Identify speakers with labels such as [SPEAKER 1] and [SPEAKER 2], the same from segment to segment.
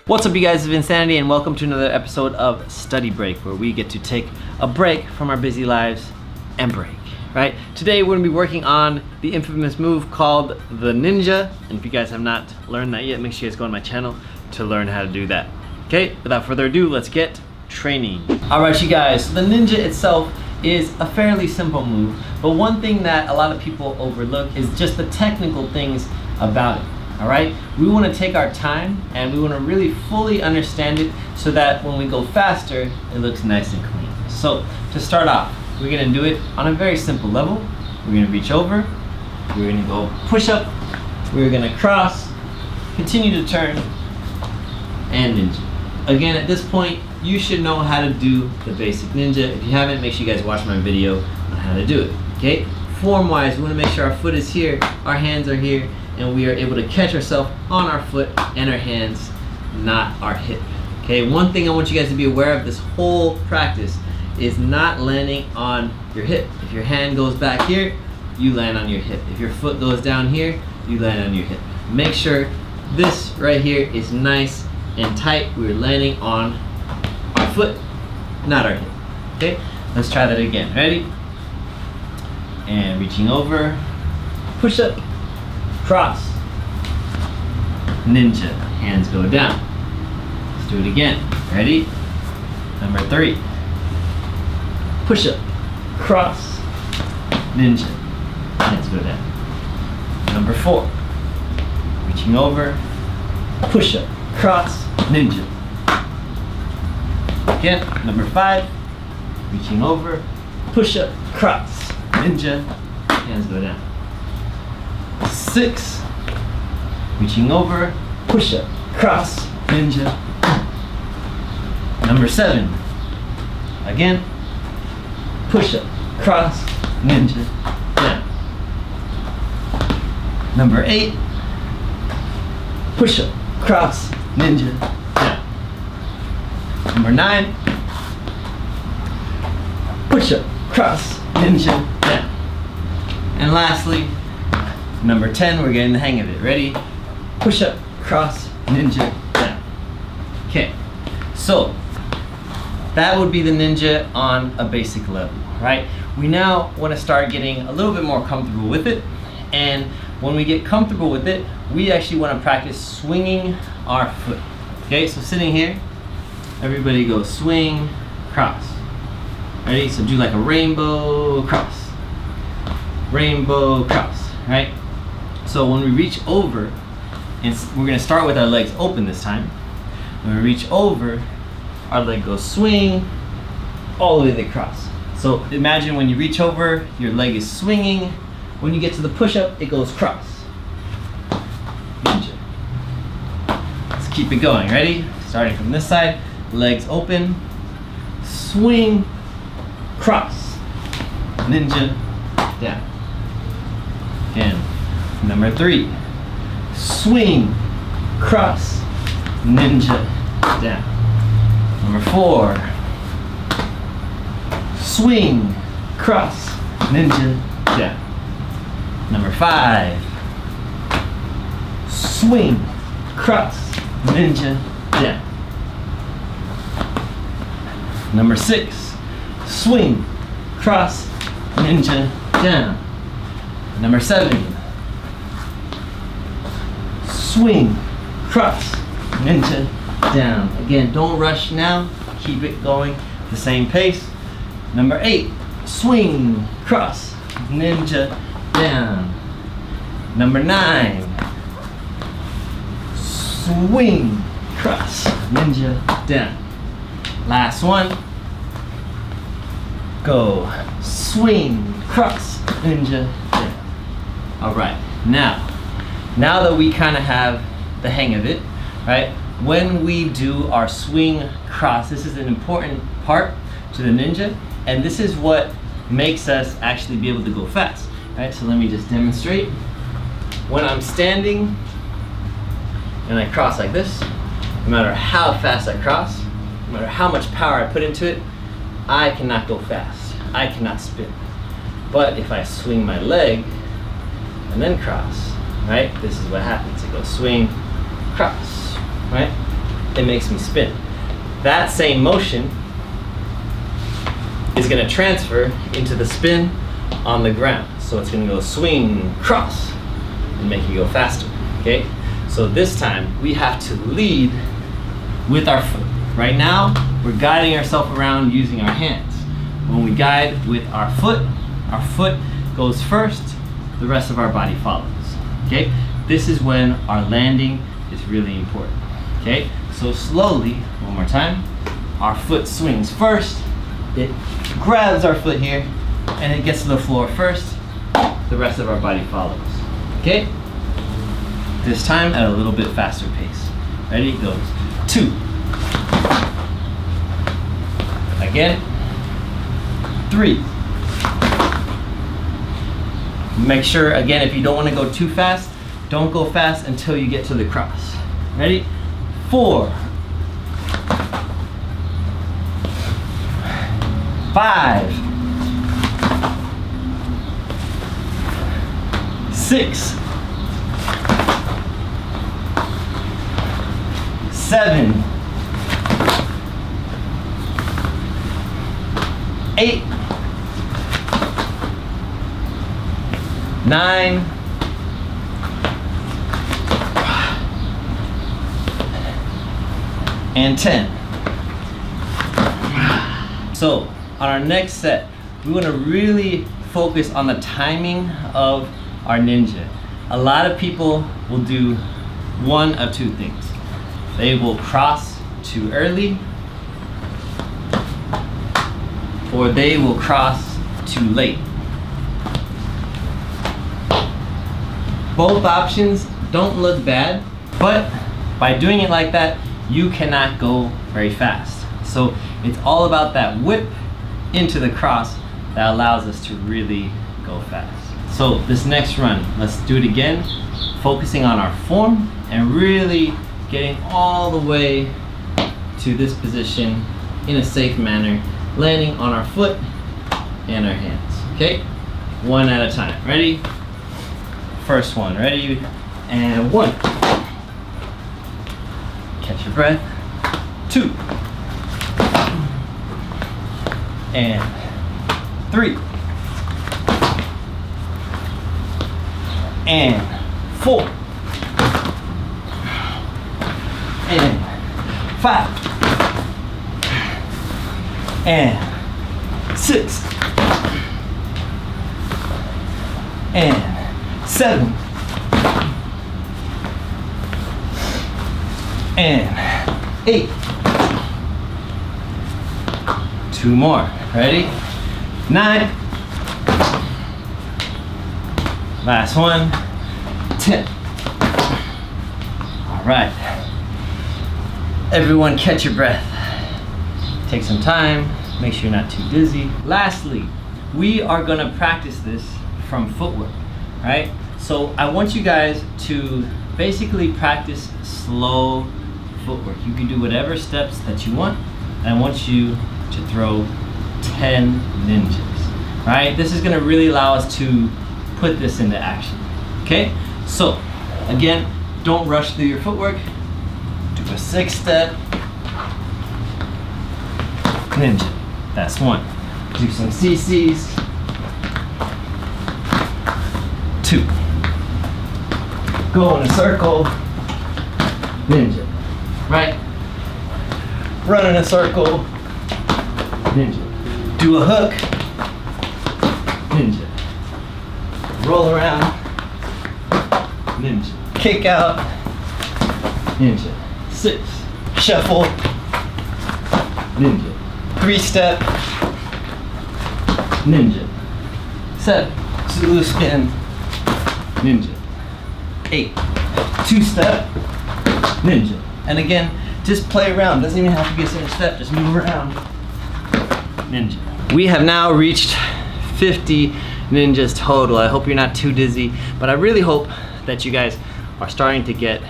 [SPEAKER 1] What's up, you guys? It's Vincanity, and welcome to another episode of Study Break, where we get to take a break from our busy lives and break, right? Today we're gonna be working on the infamous move called the ninja, and if you guys have not learned that yet, make sure you guys go on my channel to learn how to do that. Okay, without further ado, let's get training. All right, you guys, so the ninja itself is a fairly simple move, but one thing that a lot of people overlook is just the technical things about it. All right, we want to take our time and we want to really fully understand it so that when we go faster, it looks nice and clean. So to start off, we're going to do it on a very simple level. We're going to reach over, we're going to go push up, we're going to cross, continue to turn, and ninja. Again, at this point, you should know how to do the basic ninja. If you haven't, make sure you guys watch my video on how to do it. Okay, form wise, we want to make sure our foot is here, our hands are here, and we are able to catch ourselves on our foot and our hands, not our hip. Okay, one thing I want you guys to be aware of this whole practice is not landing on your hip. If your hand goes back here, you land on your hip. If your foot goes down here, you land on your hip. Make sure this right here is nice and tight. We're landing on our foot, not our hip. Okay, let's try that again. Ready? And reaching over, push up, cross, ninja, hands go down. Let's do it again. Ready? Number 3. Push up, cross, ninja, hands go down. Number 4. Reaching over, push up, cross, ninja. Again, number 5. Reaching over, push up, cross, ninja, hands go down. 6, reaching over, push up, cross, ninja. Number 7, again, push up, cross, ninja, down. Number 8, push up, cross, ninja, down. Number 9, push up, cross, ninja, down. And lastly, number 10, we're getting the hang of it. Ready? Push up, cross, ninja, down. Okay, so that would be the ninja on a basic level, right? We now want to start getting a little bit more comfortable with it, and when we get comfortable with it, we actually want to practice swinging our foot. Okay, so sitting here, everybody go swing, cross. Ready? So do like a rainbow cross. Rainbow cross, right? So when we reach over, and we're gonna start with our legs open this time. When we reach over, our leg goes swing, all the way to the cross. So imagine when you reach over, your leg is swinging. When you get to the push-up, it goes cross. Ninja. Let's keep it going, ready? Starting from this side, legs open, swing, cross, ninja, down. Again. Number 3, swing, cross, ninja, down. Number 4, swing, cross, ninja, down. Number 5, swing, cross, ninja, down. Number 6, swing, cross, ninja, down. Number 7, swing, cross, ninja, down. Again, don't rush now. Keep it going at the same pace. Number 8, swing, cross, ninja, down. Number 9, swing, cross, ninja, down. Last one. Go, swing, cross, ninja, down. All right, now that we kind of have the hang of it, right? When we do our swing cross, this is an important part to the ninja, and this is what makes us actually be able to go fast, right? So let me just demonstrate. When I'm standing and I cross like this, no matter how fast I cross, no matter how much power I put into it, I cannot go fast. I cannot spin. But if I swing my leg and then cross, right? This is what happens. It goes swing, cross, right? It makes me spin. That same motion is gonna transfer into the spin on the ground. So it's gonna go swing, cross, and make you go faster, okay? So this time, we have to lead with our foot. Right now, we're guiding ourselves around using our hands. When we guide with our foot goes first, the rest of our body follows, okay? This is when our landing is really important, okay? So slowly, one more time, our foot swings first, it grabs our foot here, and it gets to the floor first, the rest of our body follows, okay? This time at a little bit faster pace. Ready? It goes 2. Again, 3. Make sure, again, if you don't want to go too fast, don't go fast until you get to the cross. Ready? 4. 5. 6. 7. 8. 9. 10. So on our next set, we want to really focus on the timing of our ninja. A lot of people will do one of two things. They will cross too early, or they will cross too late. Both options don't look bad, but by doing it like that, you cannot go very fast. So it's all about that whip into the cross that allows us to really go fast. So this next run, let's do it again, focusing on our form and really getting all the way to this position in a safe manner, landing on our foot and our hands, okay? One at a time, ready? First one, ready? And 1. Catch your breath. 2. And 3. And 4. And 5. And 6. And 7. And 8. 2 more. Ready? 9. Last one. 10. All right. Everyone catch your breath. Take some time. Make sure you're not too dizzy. Lastly, we are gonna practice this from footwork, right? So I want you guys to basically practice slow footwork. You can do whatever steps that you want. And I want you to throw 10 ninjas, right? This is gonna really allow us to put this into action, okay? So, again, don't rush through your footwork. Do a 6-step ninja. That's 1. Do some CCs. 2. Go in a circle. Ninja. Right? Run in a circle. Ninja. Do a hook. Ninja. Roll around. Ninja. Kick out. Ninja. 6. Shuffle. Ninja. 3-step. Ninja. 7. Zulu spin. Ninja. 8. 2-step. Ninja. And again, just play around. Doesn't even have to be a certain step. Just move around. Ninja. We have now reached 50 ninjas total. I hope you're not too dizzy, but I really hope that you guys are starting to get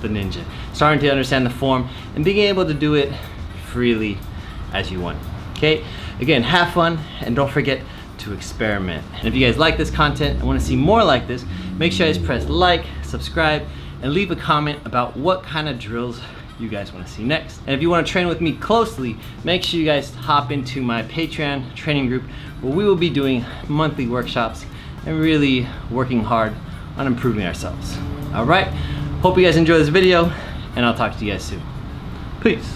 [SPEAKER 1] the ninja, starting to understand the form, and being able to do it freely as you want. Okay? Again, have fun, and don't forget to to experiment. And if you guys like this content and want to see more like this, make sure you guys press like, subscribe, and leave a comment about what kind of drills you guys want to see next. And if you want to train with me closely, make sure you guys hop into my Patreon training group, where we will be doing monthly workshops and really working hard on improving ourselves. All right, hope you guys enjoy this video, and I'll talk to you guys soon. Peace.